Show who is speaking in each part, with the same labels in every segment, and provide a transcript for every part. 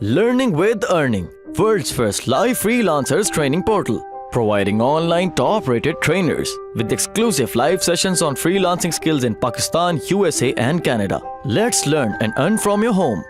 Speaker 1: Learning with Earning, world's first live freelancers training portal, providing online top-rated trainers with exclusive live sessions on freelancing skills in Pakistan, USA and Canada. Let's learn and earn from your home.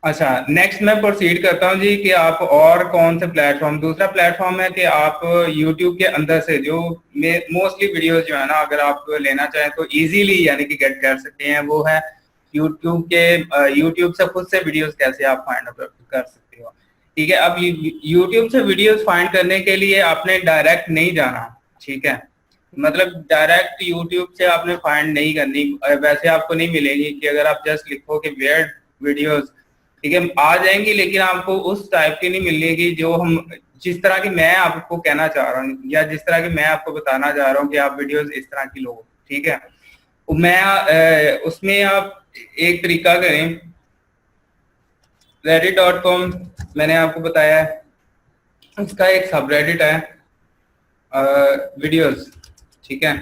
Speaker 2: अच्छा, next मैं proceed करता हूं जी कि आप और कौन से platform. दूसरा प्लेटफॉर्म है कि आप YouTube के अंदर से जो मोस्टली वीडियोस जो है ना, अगर आप लेना चाहें तो इजीली यानी कि गेट कर सकते हैं, वो है YouTube से खुद से वीडियोस कैसे आप फाइंड कर सकते हो। ठीक है, अब YouTube से वीडियोस फाइंड करने के लिए आपने डायरेक्ट नहीं जाना। ठीक है, मतलब डायरेक्ट YouTube से आपने फाइंड नहीं करनी, वैसे आपको नहीं मिलेगी कि अगर आप जस्ट लिखो कि वेयर्ड वीडियोस, ठीक है, आ जाएंगी, लेकिन आपको उस टाइप की नहीं मिलेगी जो हम जिस तरह की मैं आपको कहना चाह रहा हूँ या जिस तरह की मैं आपको बताना चाह रहा हूँ कि आप वीडियोस इस तरह की लो। ठीक है, मैं उसमें आप एक तरीका करें, reddit.com मैंने आपको बताया है, इसका एक सबरेडिट है वीडियोस। ठीक है,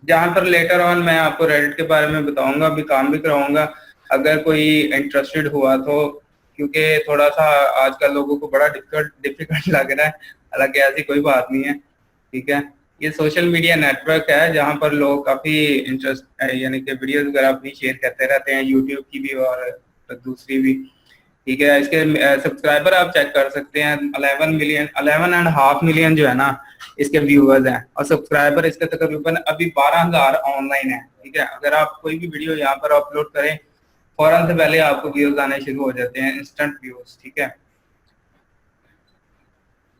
Speaker 2: जहां पर लेटर ऑन मैं आपको रेडिट के बारे में बताऊंगा, अभी काम भी कराऊंगा अगर कोई इंटरेस्टेड हुआ तो, क्योंकि थोड़ा सा आजकल लोगों को बड़ा डिफिकल्ट लग रहा है, हालांकि ऐसी कोई बात नहीं है। ठीक है, ये सोशल मीडिया नेटवर्क है जहां पर लोग काफी इंटरेस्ट यानी कि वीडियोस वगैरह अपनी शेयर करते रहते हैं, यूट्यूब की भी और दूसरी भी। ठीक है, इसके सब्सक्राइबर आप चेक कर सकते हैं, 11.5 मिलियन जो है ना इसके व्यूअर्स हैं, और सब्सक्राइबर इसके तकरीबन अभी 12,000 ऑनलाइन है। ठीक है, अगर आप कोई भी वीडियो यहाँ पर अपलोड करें, फौरन से पहले आपको व्यूज आने शुरू हो जाते हैं, इंस्टेंट व्यूज। ठीक है,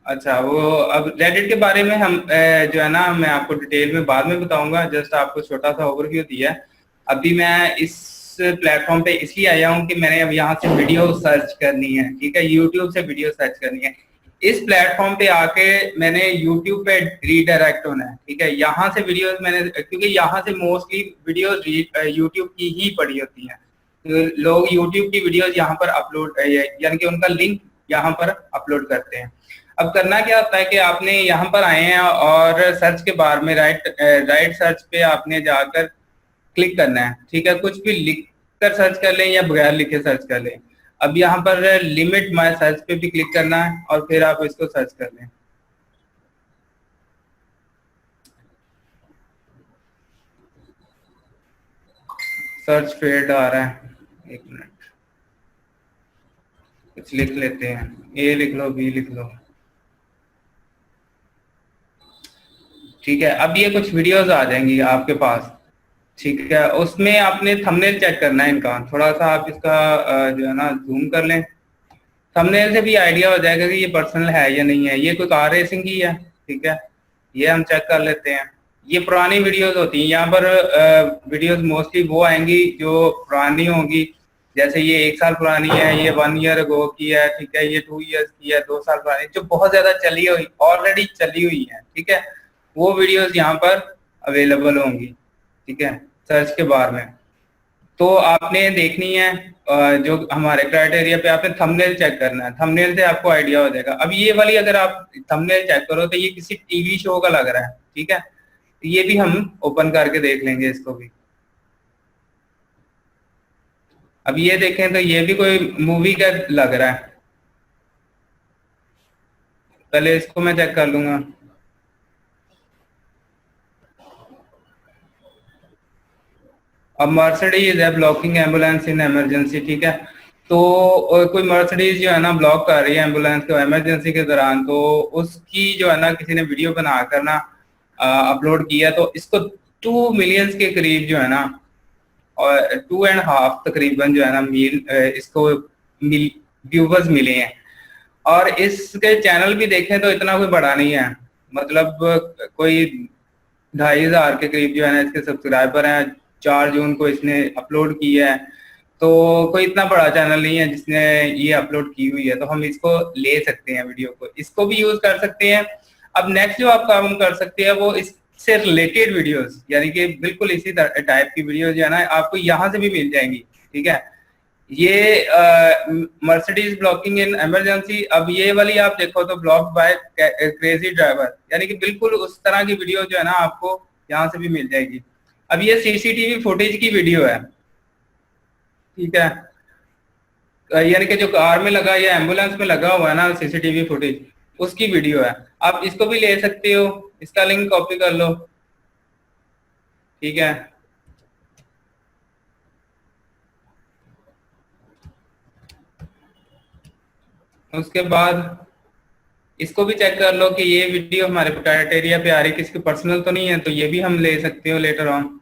Speaker 2: अच्छा, वो अब रेडिट के बारे में हम जो है ना मैं आपको डिटेल में बाद में बताऊंगा, जस्ट आपको छोटा सा ओवरव्यू दिया। अभी मैं इस प्लेटफॉर्म पे इसलिए आया हूँ कि मैंने अब यहाँ से वीडियो सर्च करनी है। ठीक है, यूट्यूब से वीडियो सर्च करनी है, इस प्लेटफॉर्म पे आके मैंने यूट्यूब पे रीडायरेक्ट होना है। ठीक है, यहाँ से वीडियोस मैंने, क्योंकि यहाँ से मोस्टली वीडियोस यूट्यूब की ही पड़ी होती हैं, तो लोग यूट्यूब की वीडियोस यहाँ पर अपलोड यानी कि उनका लिंक यहाँ पर अपलोड करते हैं। अब करना क्या होता है कि आपने यहाँ पर आए हैं और सर्च के बार में राइट सर्च पे आपने जाकर क्लिक करना है। ठीक है, कुछ भी लिख कर सर्च कर लें या बगैर लिखे सर्च कर लें। अब यहाँ पर लिमिट माय सर्च पे भी क्लिक करना है और फिर आप इसको सर्च कर लें। सर्च फील्ड आ रहा है, एक मिनट, कुछ लिख लेते हैं, ए लिख लो, बी लिख लो। ठीक है, अब ये कुछ वीडियोस आ जाएंगी आपके पास। ठीक है, उसमें आपने थंबनेल चेक करना है इनका, थोड़ा सा आप इसका जो है ना जूम कर लें, थंबनेल से भी आइडिया हो जाएगा कि ये पर्सनल है या नहीं है। ये कोई कार रेसिंग की है। ठीक है, ये हम चेक कर लेते हैं। ये पुरानी वीडियोस होती हैं, यहाँ पर वीडियोस मोस्टली वो आएंगी जो पुरानी होंगी, जैसे ये 1 साल पुरानी है, ये 1 ईयर अगो की है। ठीक है, ये 2 ईयर्स की है, 2 साल पुरानी, जो बहुत ज्यादा चली हुई ऑलरेडी चली हुई है। ठीक है, वो वीडियोस यहाँ पर अवेलेबल होंगी। ठीक है, सर्च के बारे में तो आपने देखनी है जो हमारे क्राइटेरिया पे आपने थंबनेल चेक करना है, थंबनेल से आपको आइडिया हो जाएगा। अब ये वाली अगर आप थंबनेल चेक करो तो ये किसी टीवी शो का लग रहा है। ठीक है, तो ये भी हम ओपन करके देख लेंगे इसको भी। अब ये देखें तो ये भी कोई मूवी का लग रहा है, पहले इसको मैं चेक कर लूंगा। अब मर्सिडीज है ब्लॉकिंग एम्बुलेंस इन इमरजेंसी। ठीक है, तो कोई मर्सिडीज जो है ना ब्लॉक कर रही है एम्बुलेंस को इमरजेंसी के दौरान, तो उसकी जो है ना किसी ने वीडियो बनाकर ना अपलोड किया, तो इसको 2 मिलियंस के करीब जो है ना, और 2.5 तकरीबन जो है ना इसको व्यूवर्स मिले हैं। और इसके चैनल भी देखें तो इतना कोई बड़ा नहीं है, मतलब कोई 2,500 के करीब जो है ना इसके सब्सक्राइबर हैं। 4 जून को इसने अपलोड किया है, तो कोई इतना बड़ा चैनल नहीं है जिसने ये अपलोड की हुई है, तो हम इसको ले सकते हैं वीडियो को, इसको भी यूज कर सकते हैं। अब नेक्स्ट जो आप काम कर सकते हैं वो इस से रिलेटेड वीडियोस, यानी कि बिल्कुल इसी टाइप की वीडियोस जो है ना आपको यहाँ से भी मिल जाएंगी। ठीक है, ये मर्सिडीज ब्लॉकिंग इन इमरजेंसी, अब ये वाली आप देखो तो ब्लॉक बाय क्रेजी ड्राइवर, यानी कि बिल्कुल उस तरह की वीडियो जो है ना आपको यहाँ से भी मिल जाएगी। अब ये सीसीटीवी फुटेज की वीडियो है। ठीक है, यानी कि जो कार में लगा या एम्बुलेंस में लगा हुआ है ना सीसीटीवी फुटेज, उसकी वीडियो है। आप इसको भी ले सकते हो, इसका लिंक कॉपी कर लो। ठीक है, उसके बाद इसको भी चेक कर लो कि ये वीडियो हमारे क्राइटेरिया पे आ रही है, किसकी पर्सनल तो नहीं है, तो ये भी हम ले सकते हो लेटर ऑन।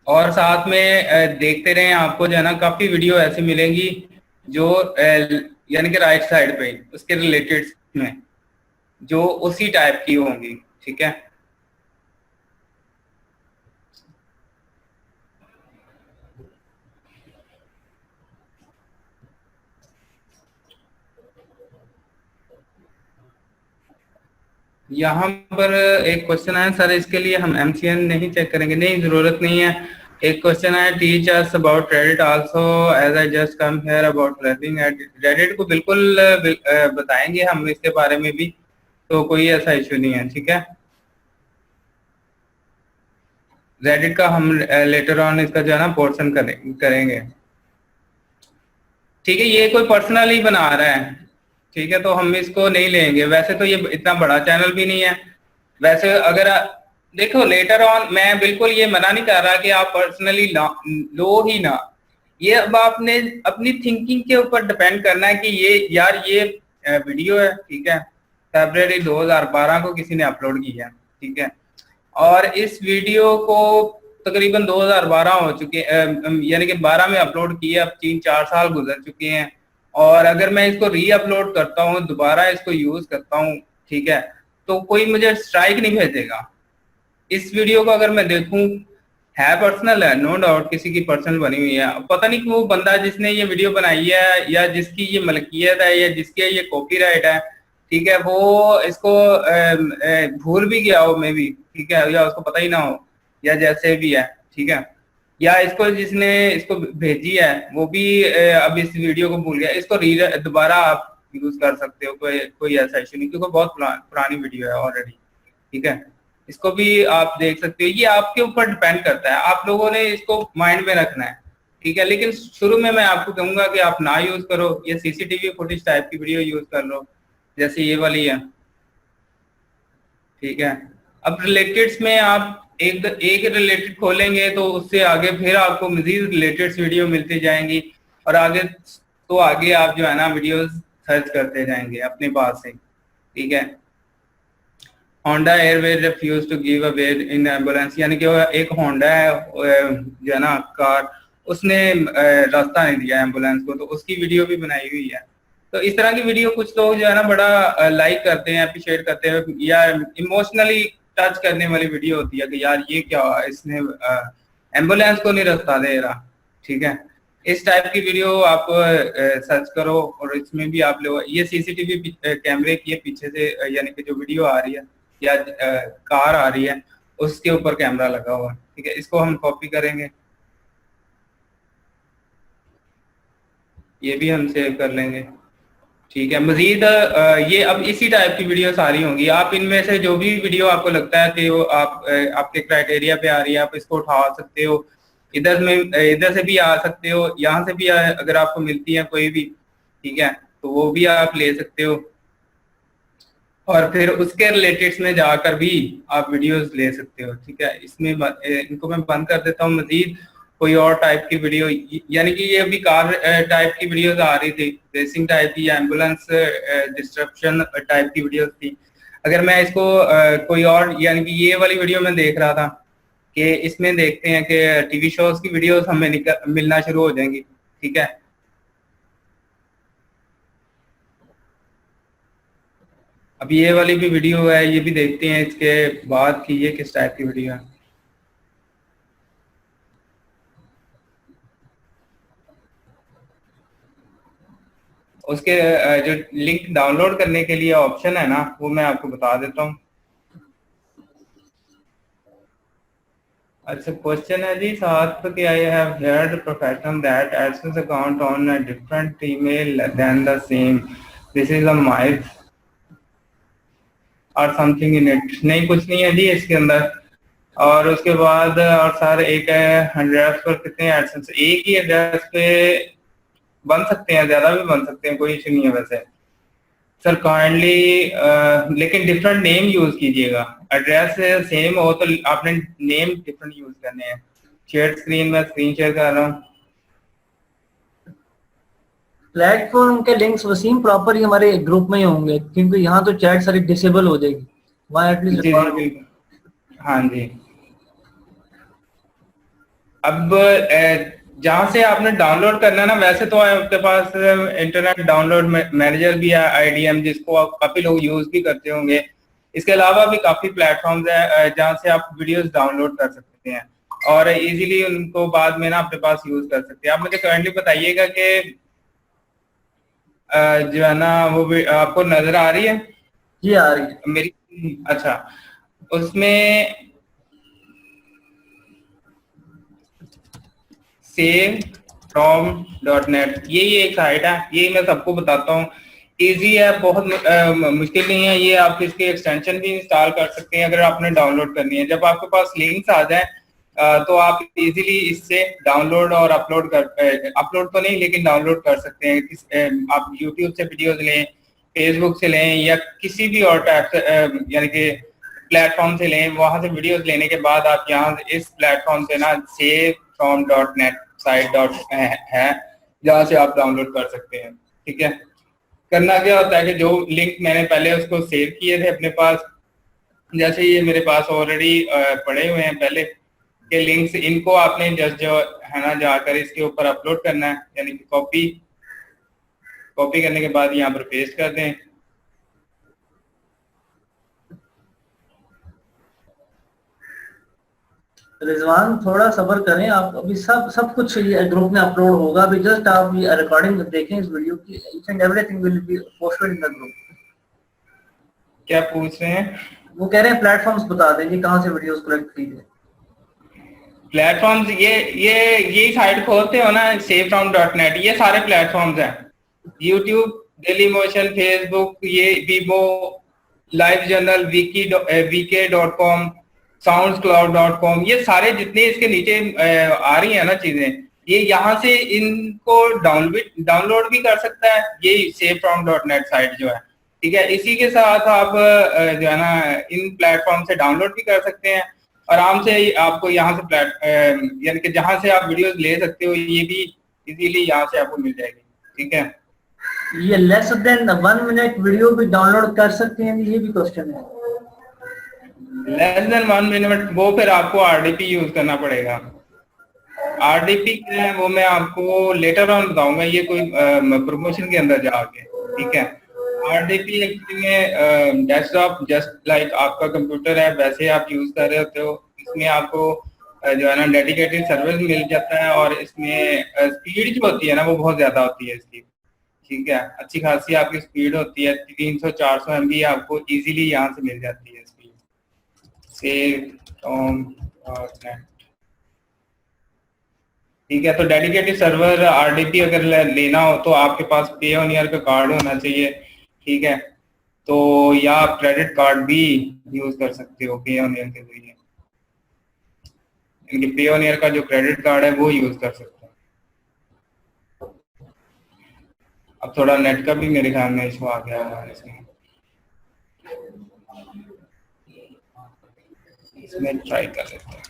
Speaker 2: और साथ में देखते रहें, आपको जो है ना काफी वीडियो ऐसी मिलेंगी जो यानी कि राइट साइड पे उसके रिलेटेड में जो उसी टाइप की होंगी। ठीक है, यहाँ पर एक क्वेश्चन है सर, इसके लिए हम एमसीएन नहीं चेक करेंगे? नहीं, जरूरत नहीं है। एक क्वेश्चन है, teach us about Reddit also as I just come here about learning Reddit को बिल्कुल बताएंगे हम इसके बारे में भी, तो कोई ऐसा इशू नहीं है। ठीक है, रेडिट का हम लेटर ऑन इसका जो है ना पोर्शन करेंगे। ठीक है, ये कोई पर्सनल ही बना रहा है। ठीक है, तो हम इसको नहीं लेंगे। वैसे तो ये इतना बड़ा चैनल भी नहीं है। वैसे अगर देखो लेटर ऑन, मैं बिल्कुल ये मना नहीं कर रहा कि आप पर्सनली लो ही ना, ये अब आपने अपनी थिंकिंग के ऊपर डिपेंड करना है कि ये यार ये वीडियो है। ठीक है, फरवरी 2012 को किसी ने अपलोड की है। ठीक है, और इस वीडियो को तकरीबन 2012 हो चुके, यानी कि 12 में अपलोड किए, अब 3-4 साल गुजर चुके हैं। और अगर मैं इसको री अपलोड करता हूँ, दोबारा इसको यूज करता हूँ, ठीक है, तो कोई मुझे स्ट्राइक नहीं भेजेगा। इस वीडियो को अगर मैं देखूं, है पर्सनल है, नो डाउट किसी की पर्सनल बनी हुई है। पता नहीं कि वो बंदा जिसने ये वीडियो बनाई है या जिसकी ये मलकियत है या जिसकी ये कॉपीराइट है, ठीक है, वो इसको भूल भी गया हो मे भी, ठीक है, या उसको पता ही ना हो, या जैसे भी है। ठीक है, या इसको जिसने इसको भेजी है वो भी अब इस वीडियो को भूल गया, इसको दोबारा आप यूज कर सकते हो, कोई ऐसा इशू नहीं, क्योंकि बहुत पुरानी वीडियो है ऑलरेडी। ठीक है, इसको भी आप देख सकते हो। ये आपके ऊपर डिपेंड करता है, आप लोगों ने इसको माइंड में रखना है। ठीक है, लेकिन शुरू में मैं आपको कहूंगा कि आप ना यूज करो, ये सीसीटीवी फुटेज टाइप की वीडियो यूज कर लो, जैसे ये वाली है। ठीक है, अब रिलेटेड्स में आप एक रिलेटेड खोलेंगे तो उससे आगे फिर आपको मजीद रिलेटेड वीडियो मिलती जाएंगी, और आगे तो आगे आप जो है ना वीडियोस सर्च करते जाएंगे अपने पास से। ठीक है, Honda airways refuse to give a bed in ambulance, यानी कि एक होंडा है जो है ना कार, उसने रास्ता नहीं दिया एम्बुलेंस को, तो उसकी वीडियो भी बनाई हुई है। तो इस तरह की वीडियो कुछ लोग जो है ना बड़ा लाइक करते हैं, अप्रिशिएट करते हैं, या इमोशनली टच करने वाली वीडियो होती है कि यार ये क्या इसने एम्बुलेंस को नहीं रास्ता दे रहा। ठीक है, इस टाइप की वीडियो आप सर्च करो, और इसमें भी आप लोग ये सीसीटीवी कैमरे की पीछे से यानी कि जो वीडियो आ रही है या कार आ रही है उसके ऊपर कैमरा लगा हुआ। ठीक है, इसको हम कॉपी करेंगे, ये भी हम सेव कर लेंगे। ठीक है, मजीद ये अब इसी टाइप की वीडियो सारी होंगी। आप इनमें से जो भी वीडियो आपको लगता है कि वो आपके क्राइटेरिया पे आ रही है, आप इसको उठा सकते हो। इधर से भी आ सकते हो, यहाँ से भी अगर आपको मिलती है कोई भी, ठीक है, तो वो भी आप ले सकते हो, और फिर उसके रिलेटेड में जाकर भी आप वीडियोस ले सकते हो। ठीक है, इसमें इनको मैं बंद कर देता हूँ। मजीद कोई और टाइप की वीडियो, यानी कि ये अभी कार टाइप की वीडियोस आ रही थी, रेसिंग टाइप की, एम्बुलेंस डिस्ट्रप्शन टाइप की वीडियोस थी। अगर मैं इसको कोई और, यानी कि ये वाली वीडियो में देख रहा था कि इसमें देखते हैं कि टीवी शोज की वीडियोस हमें मिलना शुरू हो जाएंगी। ठीक है, अब ये वाली भी वीडियो है, ये भी देखते हैं इसके बाद कि ये किस टाइप की वीडियो है। उसके जो लिंक डाउनलोड करने के लिए ऑप्शन है ना, वो मैं आपको बता देता हूँ। अच्छा, क्वेश्चन है जी साथ कि I have heard profession that AdSense account on a different email than the same. This is a myth और समथिंग इन इट। नहीं, कुछ नहीं है जी इसके अंदर। और उसके बाद और सर एक एड्रेस पर कितने एडसेंस, एक ही एड्रेस पे बन सकते हैं, ज्यादा भी बन सकते हैं, कोई इशू नहीं है वैसे सर। काइंडली लेकिन डिफरेंट नेम यूज कीजिएगा। एड्रेस सेम हो तो आपने नेम डिफरेंट यूज करने हैं। शेयर स्क्रीन में स्क्रीन शेयर कर रहा हूँ।
Speaker 3: प्लेटफॉर्म के लिंक्स वसीम प्रॉपर ही हमारे ग्रुप में ही होंगे, क्योंकि यहाँ तो चैट सारी डिसेबल हो जाएगी, वहाँ एटलीस्ट
Speaker 2: जी जी बिल्कुल, हाँ जी। अब जहाँ से आपने डाउनलोड करना है ना, वैसे तो आपके पास इंटरनेट डाउनलोड मैनेजर भी है IDM, जिसको आप काफी लोग यूज भी करते होंगे। इसके अलावा भी काफी प्लेटफॉर्म्स है जहाँ से आप वीडियोस डाउनलोड कर सकते हैं और इजीली उनको बाद में ना अपने पास यूज कर सकते हैं। आप मुझे काइंडली बताइएगा कि जो है ना वो आपको नजर आ रही है?
Speaker 3: जी आ रही है
Speaker 2: मेरी। अच्छा, उसमें savefrom.net ये एक साइट है, ये मैं सबको बताता हूँ। इजी है, बहुत मुश्किल नहीं है। ये आप इसके एक्सटेंशन भी इंस्टॉल कर सकते हैं अगर आपने डाउनलोड करनी है। जब आपके पास लिंक्स आ जाए तो आप इजीली इससे डाउनलोड और अपलोड अपलोड तो नहीं लेकिन डाउनलोड कर सकते हैं। आप यूट्यूब से वीडियोज लें, फेसबुक से लें या किसी भी और टाइप से यानी कि प्लेटफॉर्म से लें। वहां से वीडियोज लेने के बाद आप यहाँ इस प्लेटफॉर्म से ना savefrom.net साइट है जहाँ से आप डाउनलोड कर सकते हैं। ठीक है, करना क्या होता है कि जो लिंक मैंने पहले उसको सेव किए थे अपने पास, जैसे ये मेरे पास ऑलरेडी पड़े हुए हैं पहले के लिंक्स, इनको आपने जस्ट जो है ना जाकर इसके ऊपर अपलोड करना है, यानी कि कॉपी करने के बाद यहाँ पर पेस्ट कर दें।
Speaker 3: रिजवान थोड़ा सब्र करें आप, अभी सब कुछ ये ग्रुप में अपलोड होगा। अभी जस्ट आप ये रिकॉर्डिंग देखें इस वीडियो की, each and everything will be posted in the group.
Speaker 2: क्या पूछ रहे हैं?
Speaker 3: वो कह रहे हैं प्लेटफॉर्म्स बता देंगे कहाँ से वीडियोस कलेक्ट कीजिए।
Speaker 2: प्लेटफॉर्म्स ये साइट खोलते हो ना savefrom.net, ये सारे प्लेटफॉर्म्स हैं। यूट्यूब, डेली मोशन, फेसबुक, ये Vivo, live journal, vk.com, soundscloud.com, ये सारे जितने इसके नीचे आ रही है ना चीजें, ये यहाँ से इनको डाउनलोड भी कर सकता है ये savefrom.net साइट जो है। ठीक है, इसी के साथ आप जो है ना इन प्लेटफॉर्म से डाउनलोड भी कर सकते हैं आराम से। आपको यहाँ से यानी कि जहाँ से आप वीडियोस ले सकते हो, ये भी इजीली यहाँ से आपको मिल जाएगी। ठीक है,
Speaker 3: ये लेस देन 1 मिनट वीडियो भी डाउनलोड कर सकते हैं, ये भी क्वेश्चन है।
Speaker 2: लेस देन 1 मिनट, वो फिर आपको RDP यूज करना पड़ेगा। RDP क्या है वो मैं आपको लेटर ऑन बताऊंगा, ये कोई प्रमोशन के अंदर जाके। ठीक है, RDP एक्चुअली में डेस्कटॉप जस्ट लाइक आपका कंप्यूटर है वैसे आप यूज कर रहे होते हो। इसमें आपको जो है ना डेडिकेटेड सर्वर मिल जाता है और इसमें स्पीड जो होती है ना वो बहुत ज्यादा होती है इसकी। ठीक है, अच्छी खासी आपकी स्पीड होती है, 300-400 MB आपको इजीली यहाँ से मिल जाती है स्पीड। savefrom.net। ठीक है, तो डेडिकेटेड सर्वर RDP अगर लेना हो तो आपके पास Payoneer का कार्ड होना चाहिए। ठीक है, तो या आप क्रेडिट कार्ड भी यूज कर सकते हो Payoneer के जरिए, यानी Payoneer का जो क्रेडिट कार्ड है वो यूज कर सकते हो। अब थोड़ा नेट का भी मेरे ख्याल में इशू आ गया है इसमें ट्राई कर लेते हैं।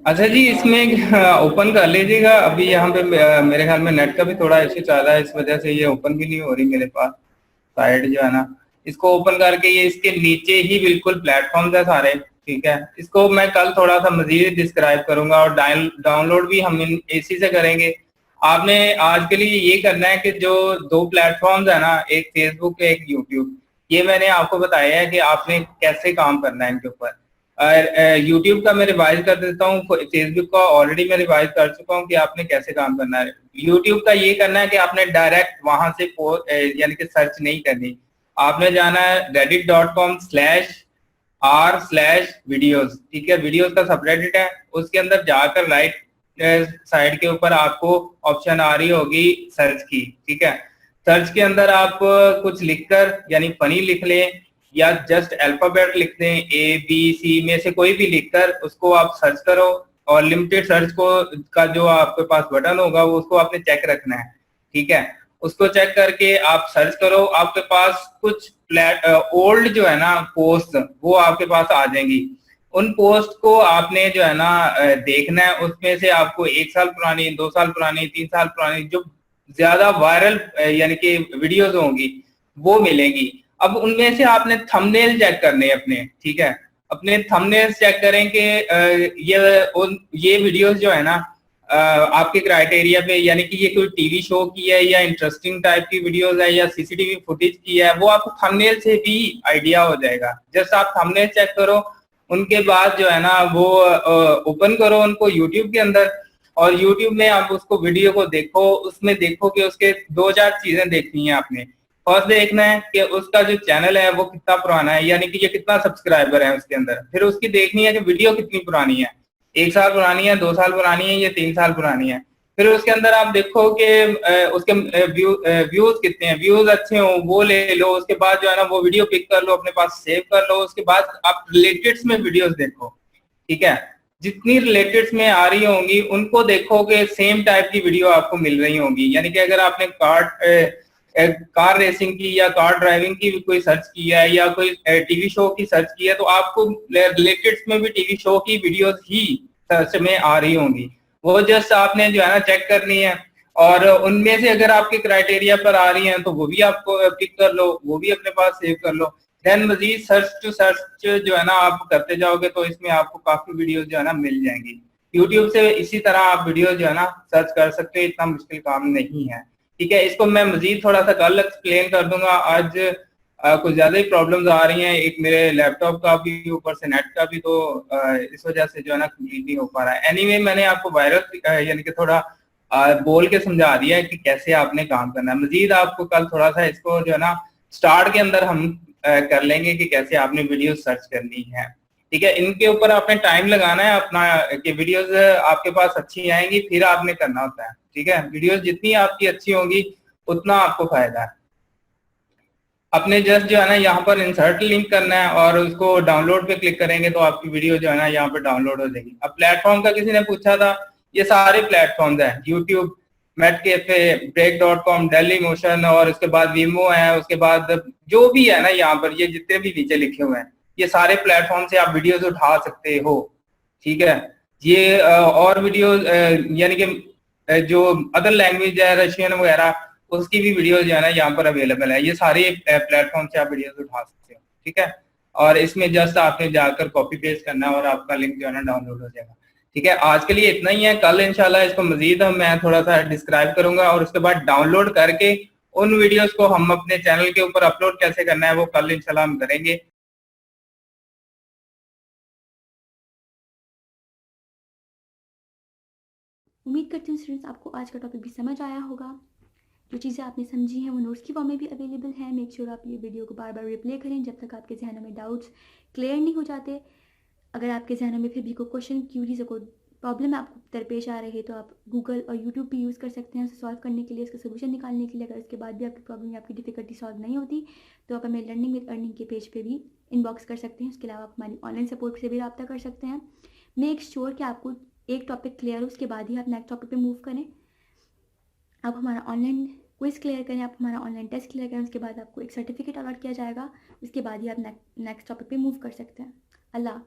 Speaker 2: अच्छा जी, इसमें ओपन कर लीजिएगा। अभी यहाँ पे मेरे ख्याल में नेट का भी थोड़ा इश्यू चल रहा है, इस वजह से ये ओपन भी नहीं हो रही मेरे पास साइट जो है ना। इसको ओपन करके ये इसके नीचे ही बिल्कुल प्लेटफॉर्म्स है सारे। ठीक है, इसको मैं कल थोड़ा सा मजीद डिस्क्राइब करूंगा और डाउनलोड भी हम इसी से करेंगे। आपने आज के लिए ये करना है कि जो 2 प्लेटफॉर्म्स है ना, एक फेसबुक एक यूट्यूब, ये मैंने आपको बताया है कि आपने कैसे काम करना है इनके ऊपर। यूट्यूब का मैं रिवाइज कर देता हूँ, फेसबुक का ऑलरेडी मैं रिवाइज कर चुका हूँ कि आपने कैसे काम करना है। यूट्यूब का ये करना है कि आपने डायरेक्ट वहां से यानी कि सर्च नहीं करनी, आपने जाना है reddit.com/r/videos, ठीक है, वीडियोस का सबरेडिट है, उसके अंदर जाकर राइट साइड के ऊपर आपको ऑप्शन आ रही होगी सर्च की, ठीक है। सर्च के अंदर आप कुछ लिखकर यानी फनी लिख लें या जस्ट अल्फाबेट लिख दें, ABC में से कोई भी लिखकर उसको आप सर्च करो, और लिमिटेड सर्च को का जो आपके पास बटन होगा वो उसको आपने चेक रखना है, ठीक है। उसको चेक करके आप सर्च करो, आपके पास कुछ ओल्ड जो है ना पोस्ट वो आपके पास आ जाएंगी। उन पोस्ट को आपने जो है ना देखना है, उसमें से आपको 1 साल पुरानी, 2 साल पुरानी, 3 साल पुरानी जो ज्यादा वायरल यानी कि वीडियोस होंगी वो मिलेंगी। अब उनमें से आपने थंबनेल चेक करने हैं अपने, ठीक है, अपने थंबनेल्स चेक करें कि ये वीडियोस जो है ना आपके क्राइटेरिया पे, यानी कि ये कोई टीवी शो की है या इंटरेस्टिंग टाइप की वीडियोस है या सीसीटीवी फुटेज की है, वो आपको थंबनेल से भी आइडिया हो जाएगा। जस्ट आप थंबनेल चेक करो, उनके बाद जो है ना वो ओपन करो उनको यूट्यूब के अंदर, और यूट्यूब में आप उसको वीडियो को देखो, उसमें देखो कि उसके 2-4 चीजें देखनी है आपने। फर्स्ट देखना है कि उसका जो चैनल है वो कितना पुराना है, यानी कि ये कितना सब्सक्राइबर है उसके अंदर। फिर उसकी देखनी है कि वीडियो कितनी पुरानी है, 1 साल पुरानी है, 2 साल पुरानी है या 3 साल पुरानी है। फिर उसके अंदर आप देखो कि उसके व्यूज कितने हैं, व्यूज अच्छे हो वो ले लो। उसके बाद जो है ना वो वीडियो पिक कर लो, अपने पास सेव कर लो। उसके बाद आप रिलेटेड में वीडियोस देखो, ठीक है, जितनी रिलेटेड में आ रही होंगी उनको देखोगे, सेम टाइप की वीडियो आपको मिल रही होंगी। यानी कि अगर आपने कार रेसिंग की या कार ड्राइविंग की कोई सर्च किया है या कोई टीवी शो की सर्च की है, तो आपको रिलेटेड में भी टीवी शो की वीडियोस ही सर्च में आ रही होंगी। वो जस्ट आपने जो है ना चेक करनी है, और उनमें से अगर आपके क्राइटेरिया पर आ रही हैं तो वो भी आपको पिक कर लो, वो भी अपने पास सेव कर लो। देन मजीद सर्च टू सर्च जो है ना आप करते जाओगे तो इसमें आपको काफी वीडियोस जो है ना मिल जाएंगी। यूट्यूब से इसी तरह आप वीडियो जो है ना सर्च कर सकते हो, इतना मुश्किल काम नहीं है, ठीक है। इसको मैं मजीद थोड़ा सा कल एक्सप्लेन कर दूंगा। आज कुछ ज्यादा ही प्रॉब्लम्स आ रही हैं, एक मेरे लैपटॉप का भी ऊपर से नेट का भी, तो इस वजह से जो है ना कंप्लीट नहीं हो पा रहा है। एनीवे मैंने आपको वायरल यानी कि थोड़ा बोल के समझा दिया है कि कैसे आपने काम करना है। मजीद आपको कल थोड़ा सा इसको जो है ना स्टार्ट के अंदर हम कर लेंगे कि कैसे आपने वीडियो सर्च करनी है, ठीक है। इनके ऊपर आपने टाइम लगाना है अपना कि वीडियोस आपके पास अच्छी आएंगी, फिर आपने करना होता है, ठीक है। वीडियोस जितनी आपकी अच्छी होंगी उतना आपको फायदा है। अपने जस्ट जो है ना यहाँ पर इंसर्ट लिंक करना है और उसको डाउनलोड पे क्लिक करेंगे तो आपकी वीडियो जो है ना यहाँ पर डाउनलोड हो जाएगी। अब प्लेटफॉर्म का किसी ने पूछा था, ये सारे प्लेटफॉर्म्स हैं, YouTube, Metacafe, break.com, Dailymotion, और उसके बाद वीमो है, उसके बाद जो भी है ना यहाँ पर ये जितने भी नीचे लिखे हुए हैं ये सारे प्लेटफॉर्म से आप वीडियोस उठा सकते हो, ठीक है। ये और वीडियो यानी कि जो अदर लैंग्वेज है रशियन वगैरह उसकी भी वीडियो जो है ना यहाँ पर अवेलेबल है। ये सारे प्लेटफॉर्म से आप वीडियोस उठा सकते हो, ठीक है। और इसमें जस्ट आपने जाकर कॉपी पेस्ट करना है और आपका लिंक जो है ना डाउनलोड हो जाएगा, ठीक है। आज के लिए इतना ही है, कल इंशाल्लाह इसको मजीद मैं थोड़ा सा डिस्क्राइब करूंगा, और उसके बाद डाउनलोड करके उन वीडियोस को हम अपने चैनल के ऊपर अपलोड कैसे करना है वो कल इंशाल्लाह हम करेंगे।
Speaker 4: उम्मीद करती हूँ स्टूडेंट्स आपको आज का टॉपिक भी समझ आया होगा। जो चीज़ें आपने समझी हैं वो नोट्स की फॉर्म में भी अवेलेबल है। मेक श्योर आप ये वीडियो को बार बार रिप्ले करें जब तक आपके जहनों में डाउट्स क्लियर नहीं हो जाते। अगर आपके जहनों में फिर भी कोई क्वेश्चन, क्यूरीज, कोई प्रॉब्लम आपको दरपेश आ रही है तो आप गूगल और यूट्यूब भी यूज़ कर सकते हैं उसे सॉल्व करने के लिए, उसका सोल्यूशन निकालने के लिए। अगर उसके बाद भी आपकी प्रॉब्लम या आपकी डिफिकल्टी सॉल्व नहीं होती तो आप हमें लर्निंग विद अर्निंग के पेज पे भी इनबॉक्स कर सकते हैं। उसके अलावा आप हमारी ऑनलाइन सपोर्ट से भी रब्ता कर सकते हैं। मेक श्योर कि आपको एक टॉपिक क्लियर हो, उसके बाद ही आप नेक्स्ट टॉपिक पे मूव करें। आप हमारा ऑनलाइन क्विज क्लियर करें, आप हमारा ऑनलाइन टेस्ट क्लियर करें, उसके बाद आपको एक सर्टिफिकेट अलॉट किया जाएगा। उसके बाद ही आप नेक्स्ट टॉपिक पे मूव कर सकते हैं। अल्लाह।